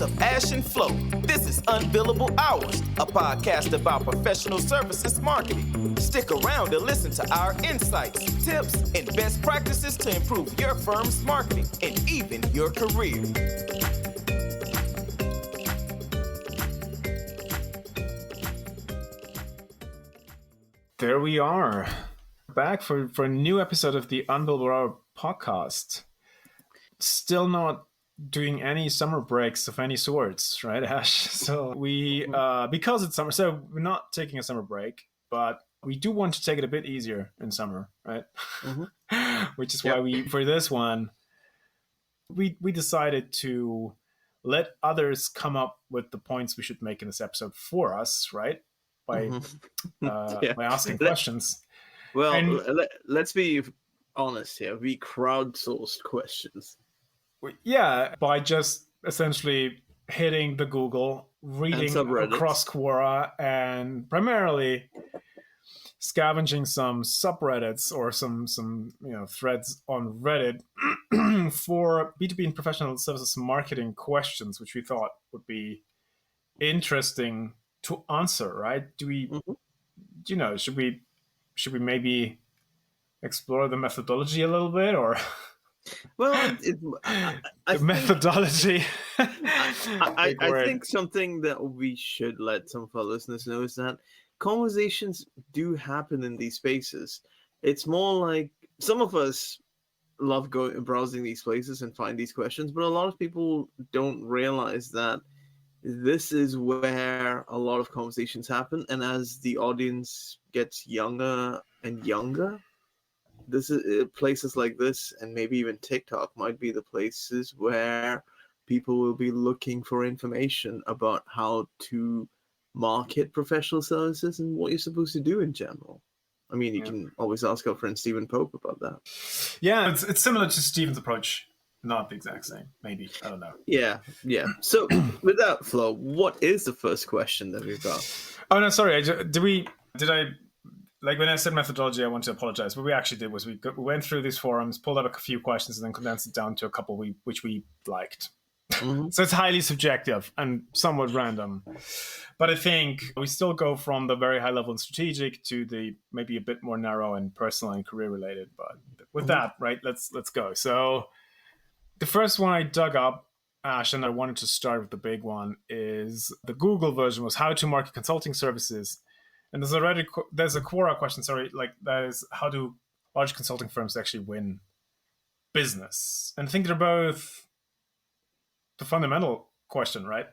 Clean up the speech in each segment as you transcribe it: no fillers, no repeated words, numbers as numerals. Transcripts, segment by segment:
of Ash and Flo. This is Unbillable Hours, a podcast about professional services marketing. Stick around to listen to our insights, tips, and best practices to improve your firm's marketing and even your career. There we are, back for a new episode of the Unbillable Hour podcast. Still not doing any summer breaks of any sorts, right, Ash? So we, because it's summer, so we're not taking a summer break, but we do want to take it a bit easier in summer, right? Which is why we, for this one, we decided to let others come up with the points we should make in this episode for us, right? By asking questions. Well, let's be honest here. We crowdsourced questions. Yeah, by just essentially hitting the Google, reading across Quora, and primarily scavenging some subreddits or some threads on Reddit for B2B and professional services marketing questions, which we thought would be interesting to answer, right? Do we, should we maybe explore the methodology a little bit, or? Well, I methodology. I think something that we should let some of our listeners know is that conversations do happen in these spaces. It's more like some of us love browsing these places and find these questions, but a lot of people don't realize that this is where a lot of conversations happen. And as the audience gets younger and younger, this is places like this, and maybe even TikTok might be the places where people will be looking for information about how to market professional services and what you're supposed to do in general. I mean, you can always ask our friend Stephen Pope about that. Yeah, it's similar to Stephen's approach. Not the exact same, maybe. I don't know. Yeah. So, with that, Flo, what is the first question that we've got? Oh, no, sorry. Did I, like when I said methodology, I want to apologize. What we actually did was we went through these forums, pulled out a few questions, and then condensed it down to a couple which we liked. So it's highly subjective and somewhat random. But I think we still go from the very high level and strategic to the maybe a bit more narrow and personal and career related. But with that, right, let's go. So the first one I dug up, Ash, and I wanted to start with the big one, is the Google version was how to market consulting services. And there's a Quora question, that is, how do large consulting firms actually win business? And I think they're both the fundamental question, right?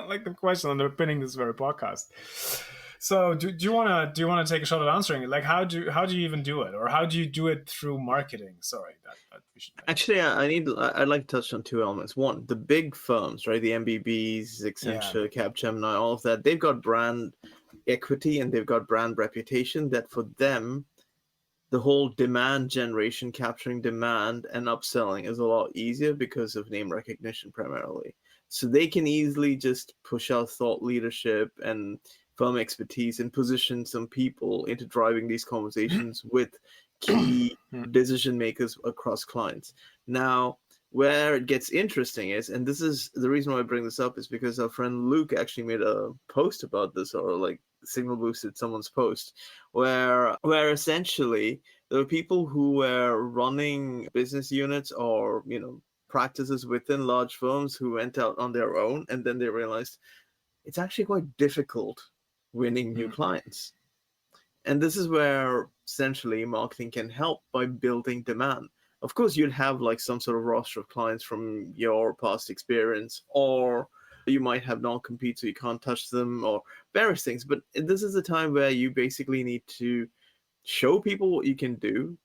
Like the question underpinning this very podcast. So do you want to take a shot at answering it? Like how do you even do it, or how do you do it through marketing? Sorry, that we should mention. Actually, I'd like to touch on two elements. One, the big firms, right? The MBBs, Accenture, Capgemini, all of that. They've got brand equity and they've got brand reputation that for them, the whole demand generation, capturing demand and upselling is a lot easier because of name recognition primarily. So they can easily just push out thought leadership and firm expertise and position some people into driving these conversations with key decision makers across clients. Now, where it gets interesting is, and this is the reason why I bring this up, is because our friend Luke actually made a post about this, or like signal boosted someone's post, where essentially there were people who were running business units or practices within large firms who went out on their own, and then they realized it's actually quite difficult winning new clients. And this is where essentially marketing can help by building demand. Of course, you'd have like some sort of roster of clients from your past experience, or you might have non-compete so you can't touch them, or various things. But this is a time where you basically need to show people what you can do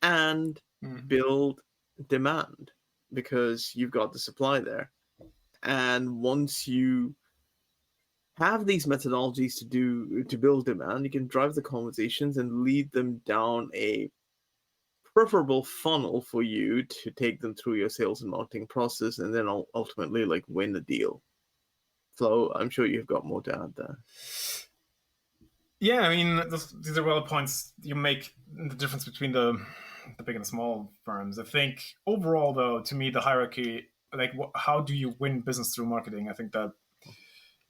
and build demand because you've got the supply there. And once you have these methodologies to build demand, you can drive the conversations and lead them down a preferable funnel for you to take them through your sales and marketing process, and then ultimately like win the deal. Flo, I'm sure you've got more to add there. Yeah, I mean, these are well points you make, the difference between the big and the small firms. I think overall, though, to me, the hierarchy like how do you win business through marketing? I think that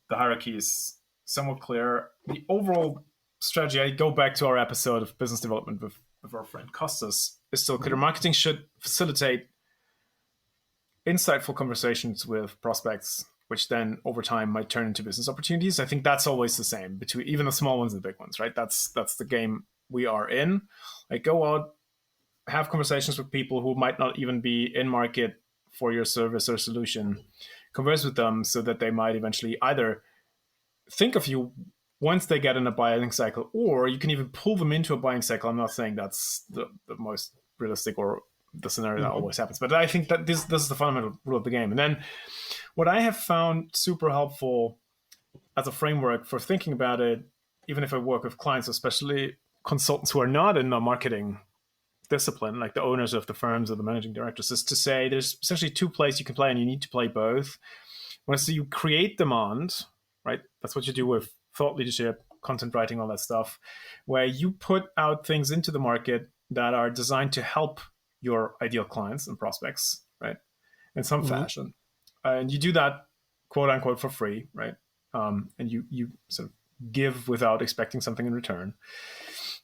the hierarchy is somewhat clear. The overall strategy, I go back to our episode of business development with our friend Costas, is still clear. Marketing should facilitate insightful conversations with prospects, which then over time might turn into business opportunities. I think that's always the same between even the small ones and the big ones, right? That's the game we are in. Like, go out, have conversations with people who might not even be in market for your service or solution, converse with them so that they might eventually either think of you once they get in a buying cycle, or you can even pull them into a buying cycle. I'm not saying that's the most realistic or the scenario that always happens, but I think that this is the fundamental rule of the game. And then what I have found super helpful as a framework for thinking about it, even if I work with clients, especially consultants who are not in the marketing discipline, like the owners of the firms or the managing directors, is to say there's essentially two plays you can play and you need to play both. When so you create demand, right? That's what you do with thought leadership, content writing, all that stuff, where you put out things into the market that are designed to help your ideal clients and prospects, right? In some fashion. And you do that, quote unquote, for free, right? And you sort of give without expecting something in return.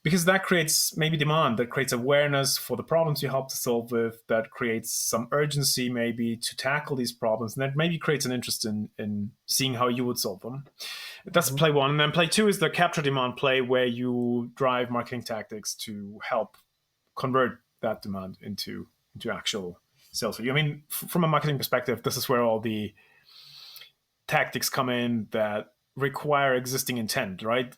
Because that creates maybe demand, that creates awareness for the problems you help to solve with, that creates some urgency maybe to tackle these problems, and that maybe creates an interest in seeing how you would solve them. That's play one. And then play two is the capture demand play, where you drive marketing tactics to help convert that demand into actual sales. I mean, from a marketing perspective, this is where all the tactics come in that require existing intent, right?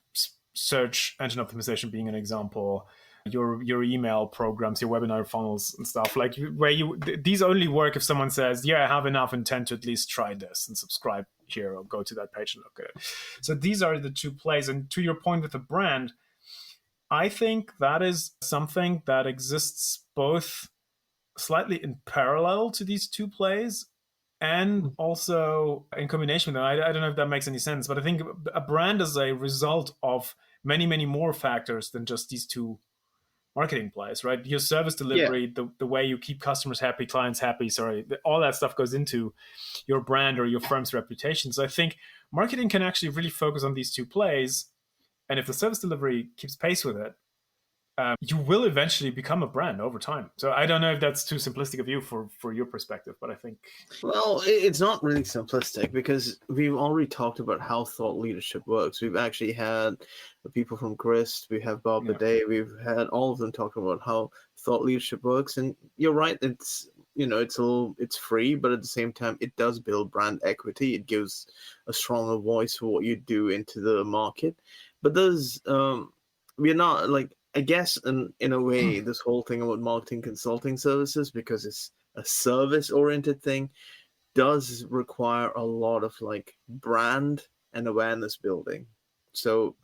Search engine optimization being an example, your email programs, your webinar funnels and stuff, like where these only work if someone says, yeah, I have enough intent to at least try this and subscribe here or go to that page and look at it. So these are the two plays. And to your point with the brand, I think that is something that exists both slightly in parallel to these two plays and also in combination with them. I don't know if that makes any sense, but I think a brand is a result of many, many more factors than just these two marketing plays, right? Your service delivery, the way you keep customers happy, clients happy, all that stuff goes into your brand or your firm's reputation. So I think marketing can actually really focus on these two plays. And if the service delivery keeps pace with it, you will eventually become a brand over time. So I don't know if that's too simplistic of you for your perspective, but I think... Well, it's not really simplistic because we've already talked about how thought leadership works. We've actually had people from Grist, we have Bob Bidet, we've had all of them talking about how thought leadership works. And you're right, it's it's free, but at the same time, it does build brand equity. It gives a stronger voice for what you do into the market. But there's, we're not like, I guess in a way, this whole thing about marketing consulting services, because it's a service-oriented thing, does require a lot of like brand and awareness building. So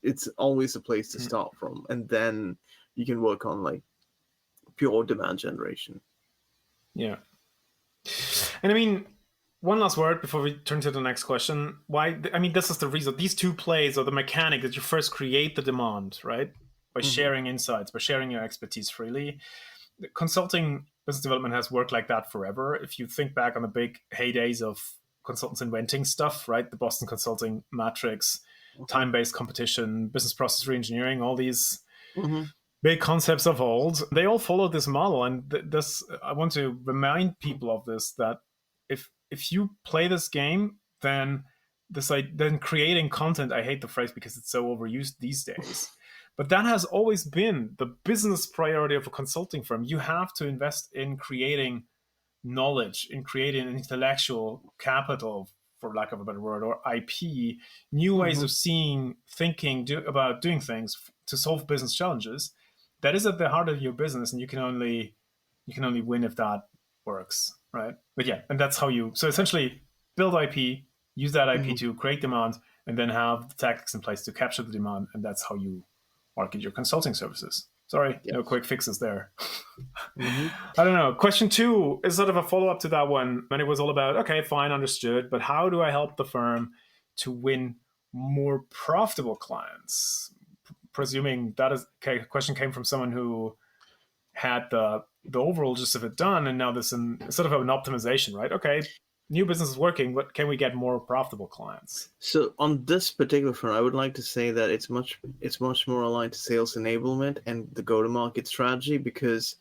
it's always a place to start from, and then you can work on like pure demand generation. Yeah. And I mean, one last word before we turn to the next question. This is the reason. These two plays are the mechanic that you first create the demand, right? By sharing insights, by sharing your expertise freely. Consulting business development has worked like that forever. If you think back on the big heydays of consultants inventing stuff, right? The Boston Consulting Matrix, time-based competition, business process reengineering, all these big concepts of old, they all follow this model. And this, I want to remind people of this, that if you play this game, then creating content, I hate the phrase because it's so overused these days. But that has always been the business priority of a consulting firm. You have to invest in creating knowledge, in creating intellectual capital, for lack of a better word, or IP, new ways of seeing, thinking, about doing things to solve business challenges. That is at the heart of your business, and you can only win if that works, right? But yeah, and that's how you. So essentially, build IP, use that IP to create demand, and then have the tactics in place to capture the demand, and that's how you market your consulting services. Sorry, no quick fixes there. I don't know. Question 2 is sort of a follow-up to that one. And it was all about, okay, fine, understood. But how do I help the firm to win more profitable clients? Presuming that is, okay, question came from someone who had the the overall gist of it done, and now there's sort of an optimization, right? Okay, new business is working, but can we get more profitable clients? So on this particular front, I would like to say that it's much more aligned to sales enablement and the go-to-market strategy, because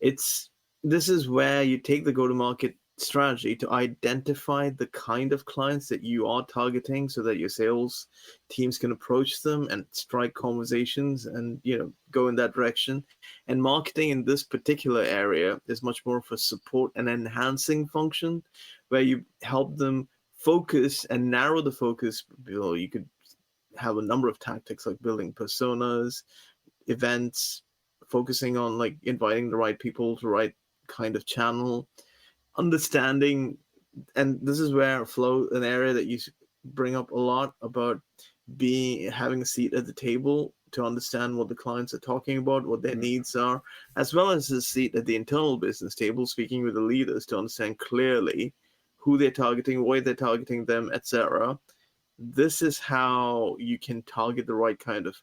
this is where you take the go-to-market strategy to identify the kind of clients that you are targeting so that your sales teams can approach them and strike conversations and go in that direction. And marketing in this particular area is much more of a support and enhancing function, where you help them focus and narrow the focus. You could have a number of tactics like building personas, events, focusing on like inviting the right people to the right kind of channel, understanding. And this is where Flo, an area that you bring up a lot about having a seat at the table to understand what the clients are talking about, what their needs are, as well as a seat at the internal business table, speaking with the leaders to understand clearly who they're targeting, why they're targeting them, etc. This is how you can target the right kind of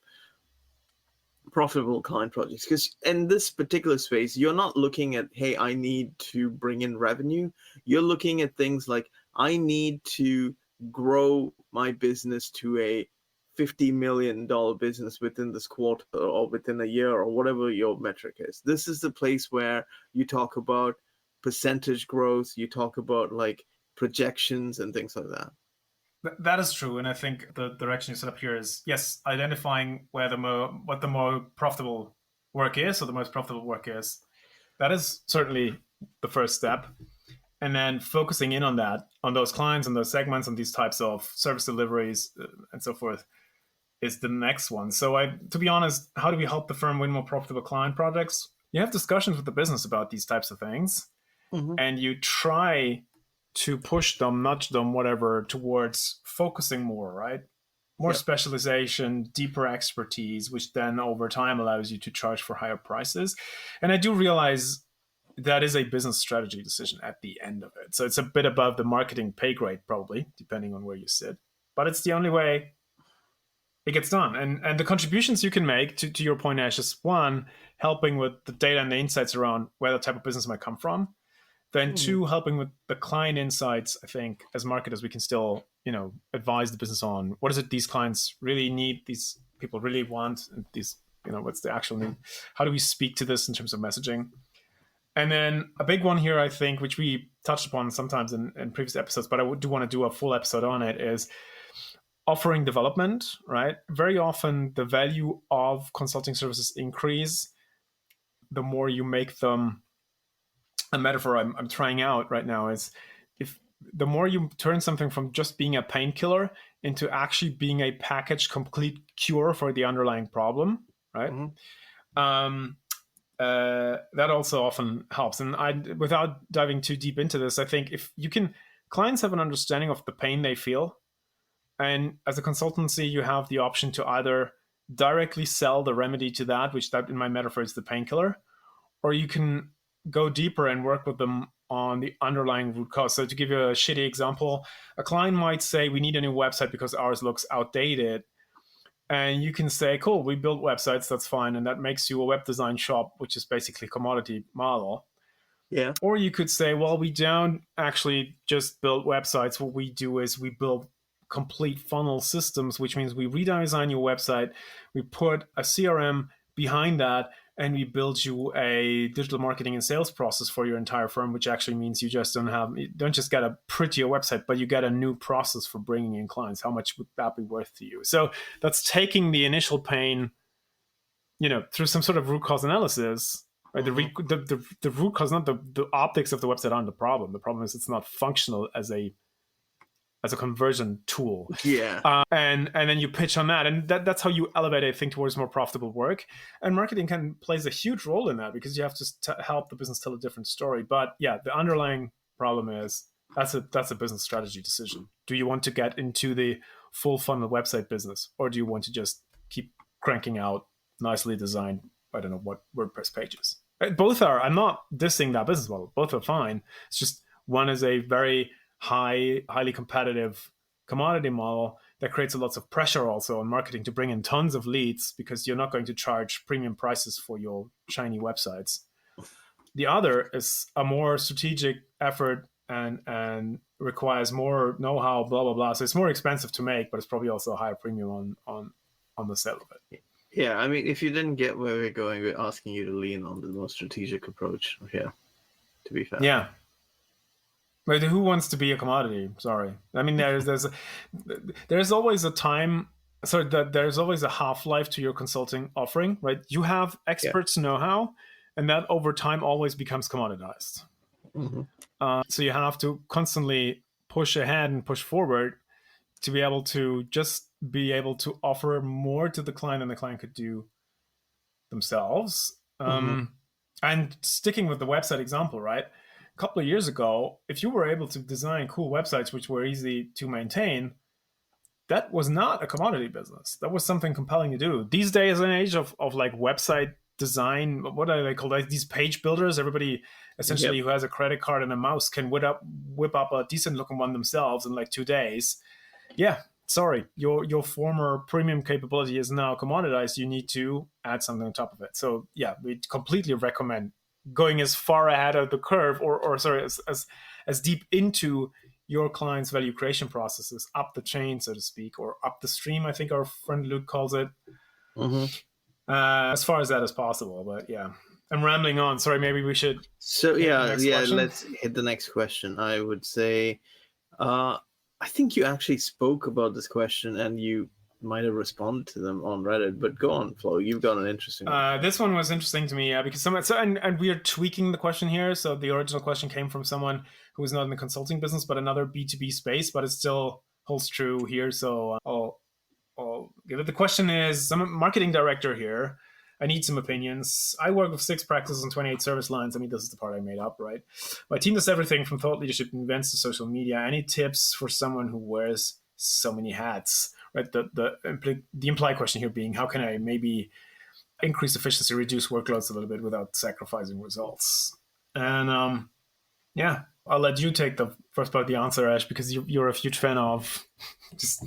profitable client projects, because in this particular space you're not looking at, hey, I need to bring in revenue. You're looking at things like, I need to grow my business to a $50 million business within this quarter or within a year or whatever your metric is. This is the place where you talk about percentage growth, you talk about like projections and things like that. That is true, and I think the direction you set up here is, yes, identifying what the more profitable work is, or the most profitable work is. That is certainly the first step, and then focusing in on that, on those clients, on those segments, on these types of service deliveries, and so forth, is the next one. So, to be honest, how do we help the firm win more profitable client projects? You have discussions with the business about these types of things, and you try to push them, nudge them, whatever, towards focusing more, right? More specialization, deeper expertise, which then over time allows you to charge for higher prices. And I do realize that is a business strategy decision at the end of it. So it's a bit above the marketing pay grade, probably, depending on where you sit. But it's the only way it gets done. And the contributions you can make, to your point, Ash, is one, helping with the data and the insights around where the type of business might come from. Then two, helping with the client insights. I think as marketers, we can still, advise the business on what is it these clients really need, these people really want, and these, what's the actual need? How do we speak to this in terms of messaging? And then a big one here, I think, which we touched upon sometimes in previous episodes, but I do want to do a full episode on it, is offering development, right? Very often the value of consulting services increase the more you make them. A metaphor I'm trying out right now is, if the more you turn something from just being a painkiller into actually being a packaged complete cure for the underlying problem, right? That also often helps. And without diving too deep into this, I think if you can, clients have an understanding of the pain they feel. And as a consultancy, you have the option to either directly sell the remedy to that, which that in my metaphor is the painkiller, or you can go deeper and work with them on the underlying root cause. So to give you a shitty example, a client might say, we need a new website because ours looks outdated. And you can say, cool, we build websites, that's fine. And that makes you a web design shop, which is basically commodity model. Yeah. Or you could say, well, we don't actually just build websites. What we do is we build complete funnel systems, which means we redesign your website, we put a CRM behind that, and we build you a digital marketing and sales process for your entire firm, which actually means you don't just get a prettier website, but you get a new process for bringing in clients. How much would that be worth to you? So that's taking the initial pain, through some sort of root cause analysis. Right? The root cause, not the optics of the website aren't the problem. The problem is it's not functional as a conversion tool. Yeah. And then you pitch on that. And that's how you elevate, I think, towards more profitable work. And marketing plays a huge role in that, because you have to help the business tell a different story. But yeah, the underlying problem is that's a business strategy decision. Do you want to get into the full funnel website business, or do you want to just keep cranking out nicely designed, I don't know what, WordPress pages? Both are, I'm not dissing that business model. Both are fine. It's just one is a very highly competitive commodity model that creates lots of pressure also on marketing to bring in tons of leads, because you're not going to charge premium prices for your shiny websites. The other is a more strategic effort and requires more know-how, blah blah blah. So it's more expensive to make, but it's probably also a higher premium on the sale of it. Yeah, I mean, if you didn't get where we're going, we're asking you to lean on the more strategic approach here, to be fair. Yeah. But who wants to be a commodity? Sorry. I mean, there's always a time. So that there's always a half-life to your consulting offering, right? You have experts know-how, and that over time always becomes commoditized. So you have to constantly push ahead and push forward to be able to just be able to offer more to the client than the client could do themselves. And sticking with the website example, right? A couple of years ago, if you were able to design cool websites which were easy to maintain, that was not a commodity business. That was something compelling to do. These days and age of like website design, what are they called? Like these page builders, everybody essentially who has a credit card and a mouse can whip up a decent looking one themselves in like 2 days. Yeah, sorry, your former premium capability is now commoditized. You need to add something on top of it. So yeah, we completely recommend going as far ahead of the curve, or sorry, as deep into your client's value creation processes, up the chain, so to speak, or up the stream, I think our friend Luke calls it. As far as that is possible. But yeah, I'm rambling on. Sorry, maybe we should. So let's hit the next question. I would say, I think you actually spoke about this question and you might have responded to them on Reddit. But go on, Flo. You've got an interesting one. This one was interesting to me because and we are tweaking the question here. So the original question came from someone who is not in the consulting business, but another B2B space, but it still holds true here. So I'll give it. The question is, I'm a marketing director here. I need some opinions. I work with 6 practices and 28 service lines. I mean, this is the part I made up, right? My team does everything from thought leadership and events to social media. Any tips for someone who wears so many hats, right? The implied question here being, how can I maybe increase efficiency, reduce workloads a little bit without sacrificing results? And yeah, I'll let you take the first part of the answer, Ash, because you're a huge fan of just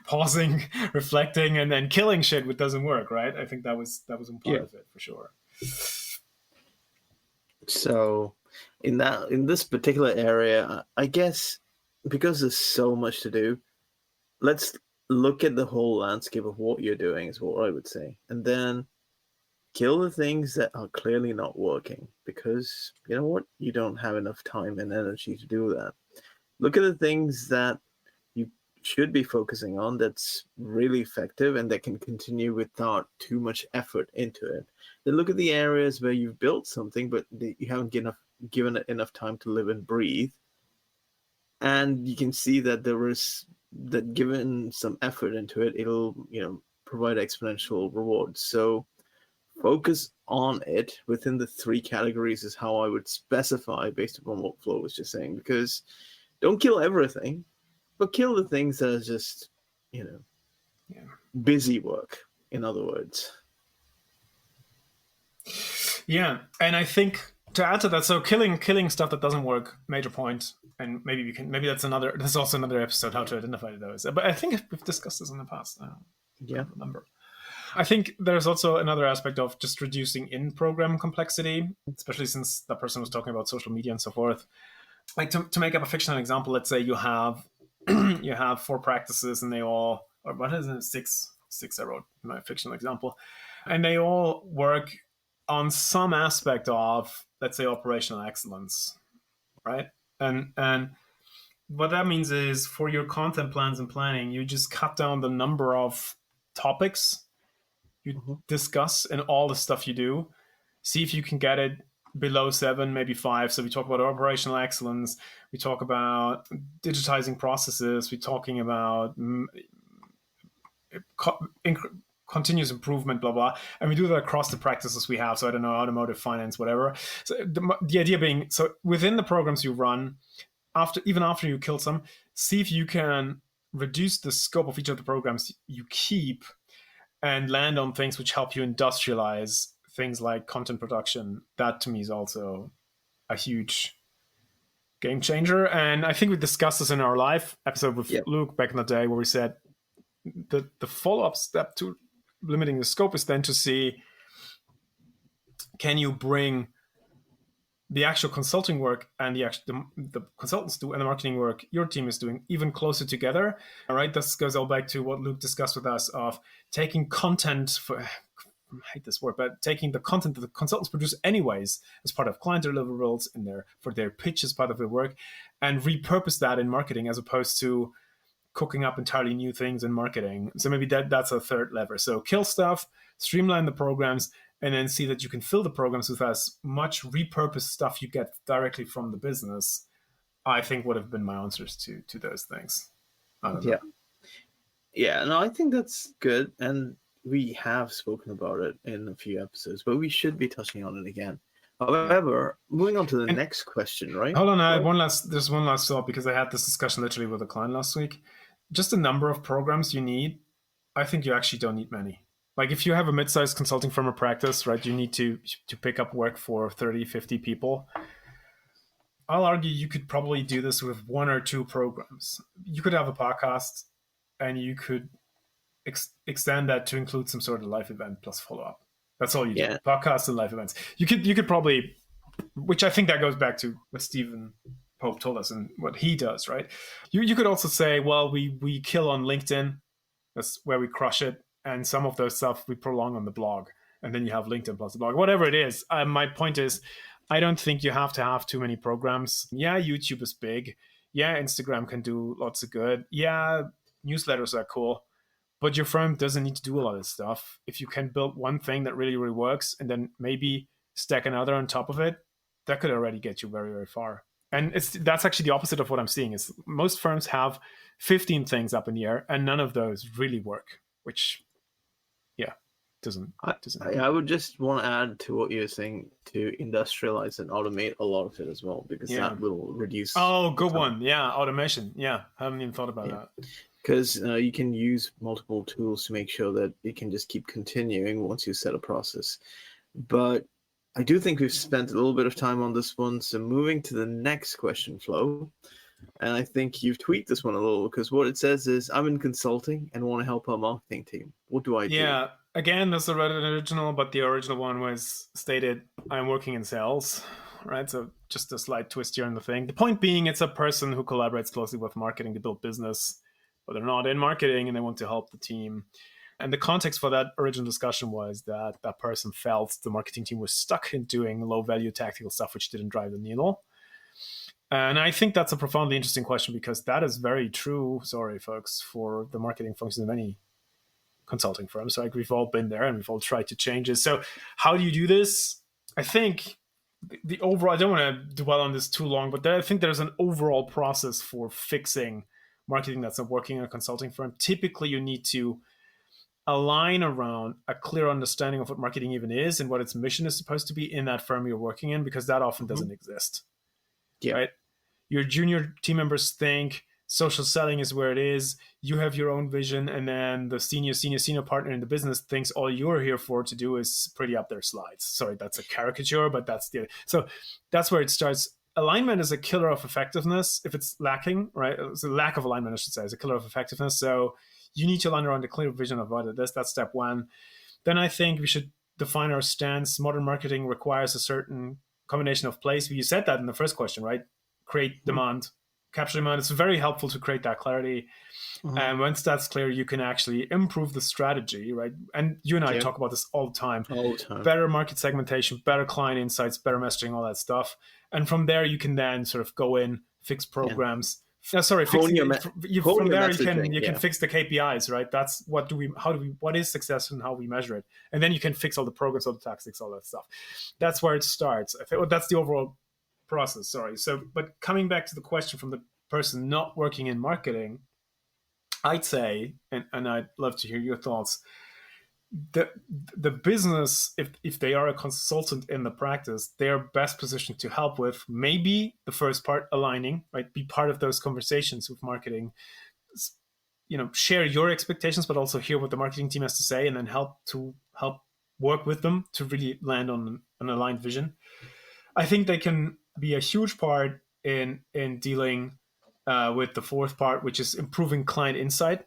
pausing, reflecting, and then killing shit which doesn't work, right? I think that was one part of it for sure. So in this particular area, I guess because there's so much to do, let's look at the whole landscape of what you're doing is what I would say. And then kill the things that are clearly not working, because you know what? You don't have enough time and energy to do that. Look at the things that you should be focusing on that's really effective and that can continue without too much effort into it. Then look at the areas where you've built something, but you haven't given it enough time to live and breathe. And you can see that that given some effort into it, it'll provide exponential rewards. So focus on it within the 3 categories is how I would specify based upon what Flo was just saying. Because don't kill everything, but kill the things that are just, busy work, in other words. Yeah, and I think to add to that, so killing stuff that doesn't work, major point, and maybe that's also another episode, how to identify those. But I think we've discussed this in the past. I don't remember. I think there's also another aspect of just reducing in-program complexity, especially since that person was talking about social media and so forth. Like to make up a fictional example, let's say you have 4 practices and they all, or what is it, 6 I wrote in my fictional example, and they all work on some aspect of, let's say, operational excellence, right? And what that means is for your content plans and planning, you just cut down the number of topics you discuss and all the stuff you do. See if you can get it below 7, maybe 5. So we talk about operational excellence. We talk about digitizing processes. We're talking about continuous improvement, blah, blah. And we do that across the practices we have. So I don't know, automotive, finance, whatever. So the idea being, so within the programs you run, even after you kill some, see if you can reduce the scope of each of the programs you keep and land on things which help you industrialize things like content production. That to me is also a huge game changer. And I think we discussed this in our live episode with Luke back in the day, where we said the follow-up step to limiting the scope is then to see, can you bring the actual consulting work and the consultants do and the marketing work your team is doing even closer together. All right, this goes all back to what Luke discussed with us of taking content for. I hate this word, but taking the content that the consultants produce anyways as part of client deliverables for their pitch as part of their work, and repurpose that in marketing as opposed to cooking up entirely new things in marketing. So maybe that's a third lever. So kill stuff, streamline the programs, and then see that you can fill the programs with as much repurposed stuff you get directly from the business. I think would have been my answers to those things. I don't know. Yeah, no, I think that's good. And we have spoken about it in a few episodes, but we should be touching on it again. However, moving on to the next question, right? Hold on, there's one last thought, because I had this discussion literally with a client last week. Just the number of programs you need, I think you actually don't need many. Like if you have a mid-sized consulting firm or practice, right, you need to pick up work for 30, 50 people. I'll argue you could probably do this with 1 or 2 programs. You could have a podcast and you could extend that to include some sort of live event plus follow-up. That's all you do. Podcasts and live events. You could probably, which I think that goes back to what Stephen Pope told us and what he does, right? You could also say, well, we kill on LinkedIn. That's where we crush it. And some of those stuff we prolong on the blog. And then you have LinkedIn plus the blog. Whatever it is, my point is, I don't think you have to have too many programs. Yeah, YouTube is big. Yeah, Instagram can do lots of good. Yeah, newsletters are cool. But your firm doesn't need to do a lot of stuff. If you can build one thing that really, really works and then maybe stack another on top of it, that could already get you very, very far. And that's actually the opposite of what I'm seeing. Is most firms have 15 things up in the air and none of those really work, which, doesn't. I would just want to add to what you're saying to industrialize and automate a lot of it as well, because that will reduce. Oh, good one. Yeah, automation. Yeah, I haven't even thought about that. Because you can use multiple tools to make sure that it can just keep continuing once you set a process. But I do think we've spent a little bit of time on this one. So moving to the next question, Flo. And I think you've tweaked this one a little, because what it says is, I'm in consulting and want to help our marketing team. What do I do? Yeah, again, that's the Reddit original, but the original one was stated, I'm working in sales, right? So just a slight twist here in the thing. The point being, it's a person who collaborates closely with marketing to build business, but they're not in marketing and they want to help the team. And the context for that original discussion was that that person felt the marketing team was stuck in doing low-value tactical stuff, which didn't drive the needle. And I think that's a profoundly interesting question, because that is very true, sorry, folks, for the marketing functions of any consulting firm. So we've all been there and we've all tried to change it. So how do you do this? I think the overall, I don't want to dwell on this too long, but I think there's an overall process for fixing marketing that's not working in a consulting firm. Typically, you need to align around a clear understanding of what marketing even is and what its mission is supposed to be in that firm you're working in, because that often doesn't exist. Yeah. Right? Your junior team members think social selling is where it is. You have your own vision, and then the senior partner in the business thinks all you're here for to do is pretty up their slides. Sorry, that's a caricature, but so that's where it starts. Alignment is a killer of effectiveness. If it's lacking, right? It's a lack of alignment, I should say, is a killer of effectiveness. So you need to align around a clear vision of what it is. That's step one. Then I think we should define our stance. Modern marketing requires a certain combination of plays. You said that in the first question, right? Create demand, capture demand. It's very helpful to create that clarity. And once that's clear, you can actually improve the strategy, right? And you and I talk about this all the time. Better market segmentation, better client insights, better messaging, all that stuff. And from there, you can then sort of go in, fix programs. From there, you can fix the KPIs, right? That's what is success and how we measure it. And then you can fix all the programs, all the tactics, all that stuff. That's where it starts. I think that's the overall process. Sorry. So, but coming back to the question from the person not working in marketing, I'd say, and I'd love to hear your thoughts, the business, if they are a consultant in the practice, they are best positioned to help with maybe the first part, aligning, right? Be part of those conversations with marketing, share your expectations, but also hear what the marketing team has to say, and then help work with them to really land on an aligned vision. I think they can be a huge part in dealing with the fourth part, which is improving client insight,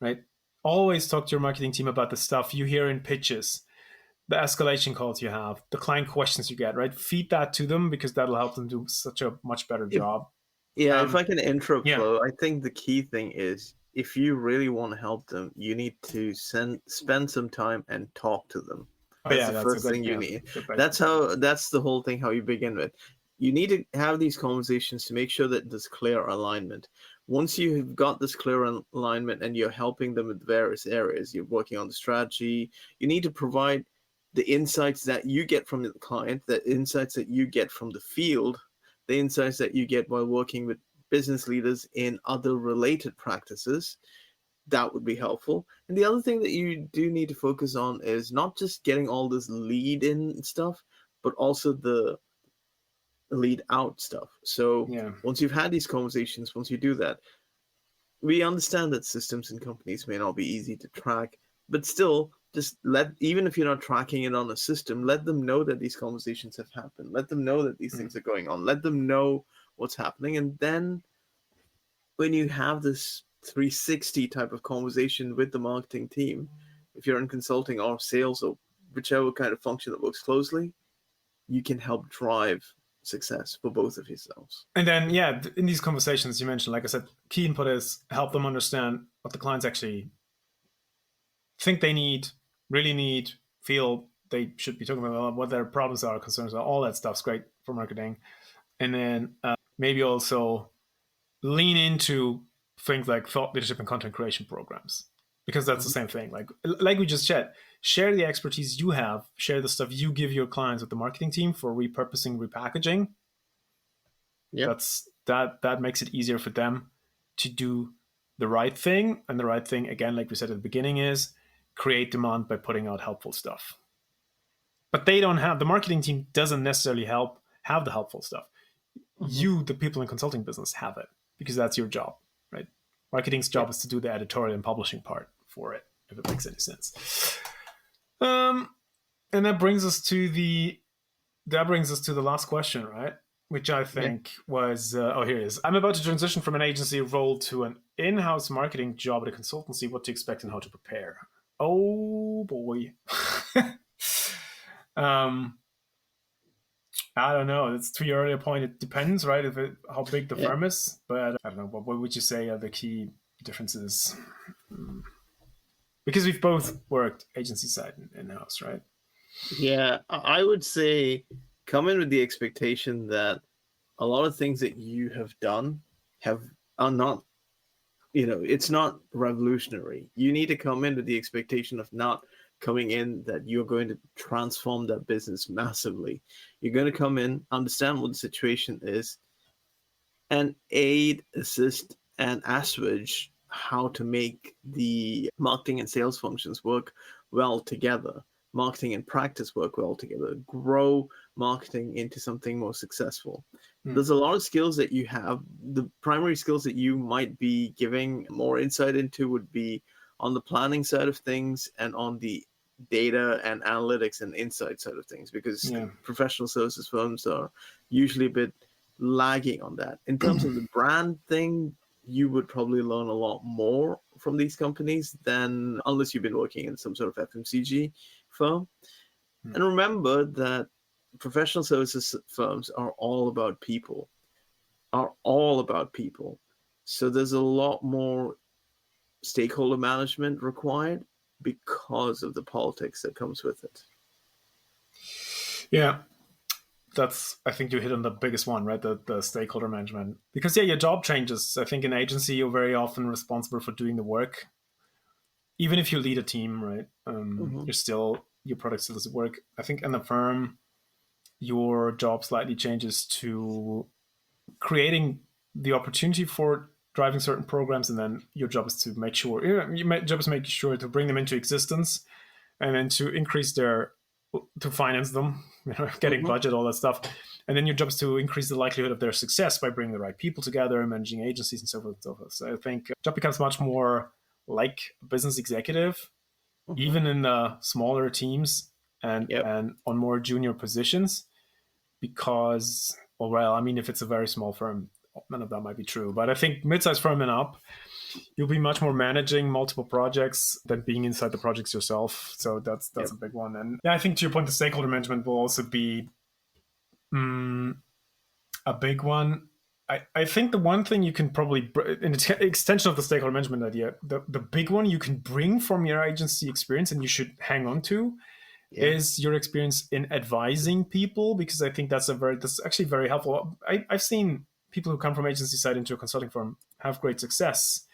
right? Always talk to your marketing team about the stuff you hear in pitches. the escalation calls you have, the client questions you get, right? Feed that to them because that'll help them do such a much better job. If I can interrupt, yeah. Flo, I think the key thing is if you really want to help them, you need to spend some time and talk to them. That's the first thing you need. That's the whole thing, how you begin with. You need to have these conversations to make sure that there's clear alignment. Once you've got this clear alignment and you're helping them with various areas, you're working on the strategy, you need to provide the insights that you get from the client, the insights that you get from the field, the insights that you get while working with business leaders in other related practices. That would be helpful. And the other thing that you do need to focus on is not just getting all this lead in stuff, but also the lead out stuff. So once you've had these conversations, once you do that, we understand that systems and companies may not be easy to track, but still, just even if you're not tracking it on a system, let them know that these conversations have happened. Let them know that these things are going on. Let them know what's happening. And then when you have this 360 type of conversation with the marketing team, if you're in consulting or sales or whichever kind of function that works closely, you can help drive success for both of yourselves. And then, in these conversations you mentioned, like I said, key input is help them understand what the clients actually think they need, really need, feel they should be talking about, what their problems are, concerns are. All that stuff's great for marketing. And then maybe also lean into things like thought leadership and content creation programs, because that's the same thing. Like we just said, share the expertise you have, share the stuff you give your clients with the marketing team for repurposing, repackaging. That makes it easier for them to do the right thing. And the right thing, again, like we said at the beginning, is create demand by putting out helpful stuff. But the marketing team doesn't necessarily have the helpful stuff. You, the people in consulting business, have it because that's your job, right? Marketing's job is to do the editorial and publishing part for it, if it makes any sense. And that brings us to the last question, right? Which I think was, here it is. I'm about to transition from an agency role to an in-house marketing job at a consultancy. What to expect and how to prepare? Oh boy. I don't know. It's to your earlier point. It depends, right? How big the firm is. But I don't know. What would you say are the key differences? Because we've both worked agency side and in-house, right? Yeah, I would say come in with the expectation that a lot of things that you have done are not, it's not revolutionary. You need to come in with the expectation of not coming in that you're going to transform that business massively. You're going to come in, understand what the situation is, and aid, assist, and assuage how to make the marketing and sales functions work well together, marketing and practice work well together, grow marketing into something more successful. There's a lot of skills that you have. The primary skills that you might be giving more insight into would be on the planning side of things and on the data and analytics and insight side of things, because professional services firms are usually a bit lagging on that. In terms of the brand thing, you would probably learn a lot more from these companies than unless you've been working in some sort of FMCG firm. And remember that professional services firms are all about people, So there's a lot more stakeholder management required because of the politics that comes with it. Yeah. I think you hit on the biggest one, right? The stakeholder management. Because your job changes. I think in agency, you're very often responsible for doing the work. Even if you lead a team, right? Your product still does work. I think in the firm, your job slightly changes to creating the opportunity for driving certain programs, and then your job is to make sure making sure to bring them into existence, and then to finance them, getting budget, all that stuff. And then your job is to increase the likelihood of their success by bringing the right people together, managing agencies, and so forth and so forth. So I think job becomes much more like a business executive, even in the smaller teams and on more junior positions, because, if it's a very small firm, none of that might be true. But I think mid-sized firm and up, you'll be much more managing multiple projects than being inside the projects yourself. So that's a big one. And yeah, I think to your point, the stakeholder management will also be a big one. I think the one thing you can probably, in the extension of the stakeholder management idea, the big one you can bring from your agency experience and you should hang on to is your experience in advising people, because I think that's actually very helpful. I've seen people who come from agency side into a consulting firm have great success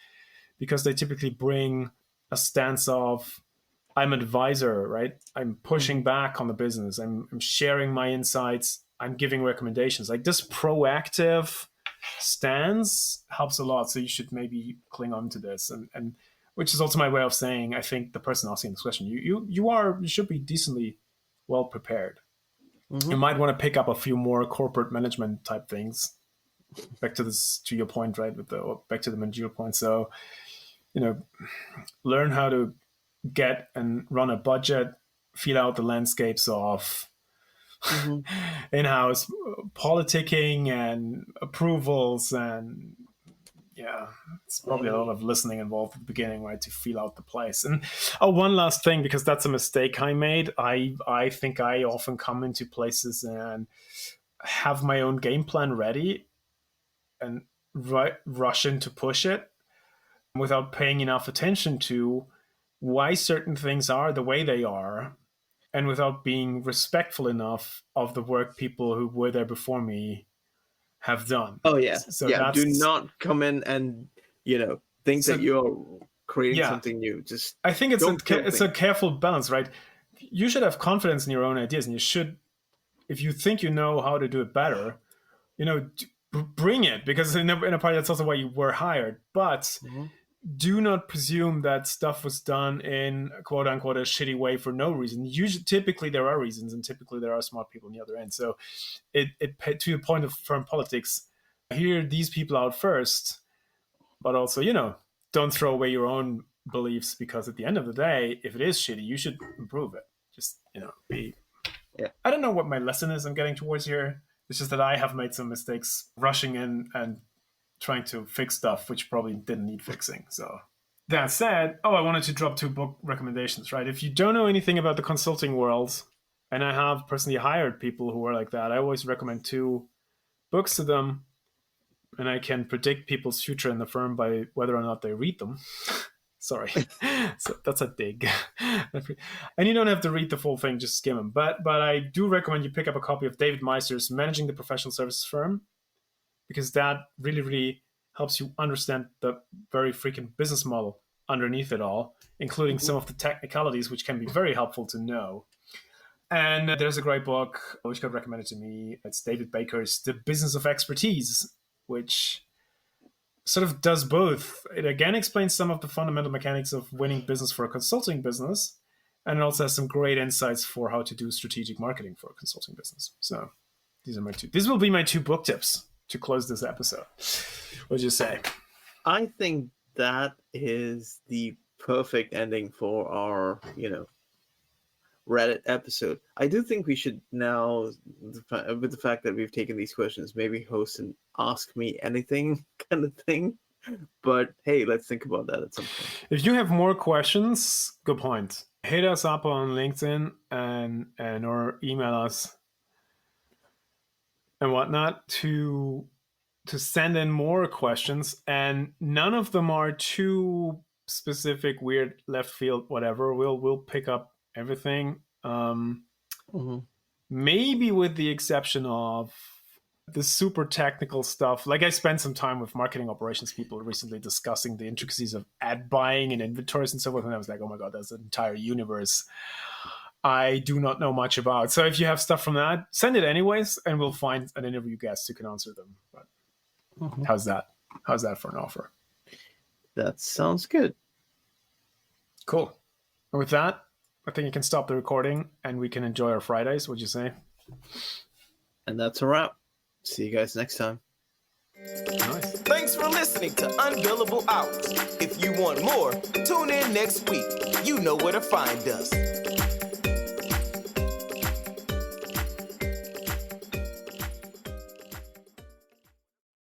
because they typically bring a stance of, I'm an advisor, right? I'm pushing back on the business. I'm sharing my insights. I'm giving recommendations. Like this proactive stance helps a lot. So you should maybe cling on to this. And which is also my way of saying, I think the person asking this question, you should be decently well prepared. You might want to pick up a few more corporate management type things. Back to your point, right? Back to the managerial point. So, learn how to get and run a budget, feel out the landscapes of in-house politicking and approvals, and it's probably a lot of listening involved at the beginning, right, to feel out the place. And one last thing, because that's a mistake I made. I think I often come into places and have my own game plan ready and rush in to push it without paying enough attention to why certain things are the way they are, and without being respectful enough of the work people who were there before me have done. Oh yeah. So do not come in and think that you're creating something new. Just I think it's a careful balance, right? You should have confidence in your own ideas, and you should, if you think you know how to do it better, bring it, because in a part that's also why you were hired. But do not presume that stuff was done in quote unquote a shitty way for no reason. Usually, typically there are reasons, and typically there are smart people on the other end. So it to the point of firm politics, hear these people out first, but also, don't throw away your own beliefs, because at the end of the day, if it is shitty, you should improve it. Just, be. Yeah. I don't know what my lesson is I'm getting towards here. It's just that I have made some mistakes rushing in and trying to fix stuff which probably didn't need fixing. So that said, I wanted to drop 2 book recommendations, right? If you don't know anything about the consulting world, and I have personally hired people who are like that, I always recommend 2 books to them, and I can predict people's future in the firm by whether or not they read them. Sorry. So that's a dig. And you don't have to read the full thing, just skim them. But I do recommend you pick up a copy of David Meister's Managing the Professional Services Firm, because that really, really helps you understand the very freaking business model underneath it all, including some of the technicalities, which can be very helpful to know. And there's a great book which got recommended to me. It's David Baker's The Business of Expertise, which sort of does both. It again explains some of the fundamental mechanics of winning business for a consulting business, and it also has some great insights for how to do strategic marketing for a consulting business. So these will be my 2 book tips to close this episode. What would you say? I think that is the perfect ending for our, Reddit episode. I do think we should now, with the fact that we've taken these questions, maybe host an Ask Me Anything kind of thing. But hey, let's think about that at some point. If you have more questions, good point. Hit us up on LinkedIn and or email us and whatnot to send in more questions, and none of them are too specific, weird, left field, whatever. We'll pick up everything. Maybe with the exception of the super technical stuff. Like, I spent some time with marketing operations people recently discussing the intricacies of ad buying and inventories and so forth, and I was like, oh my god, that's an entire universe I do not know much about. So if you have stuff from that, send it anyways, and we'll find an interview guest who can answer them. But how's that for an offer? That sounds good. Cool. And with that, I think you can stop the recording and we can enjoy our Fridays. What'd you say? And that's a wrap. See you guys next time. Nice. Thanks for listening to Unbillable Hours. If you want more, tune in next week. You know where to find us.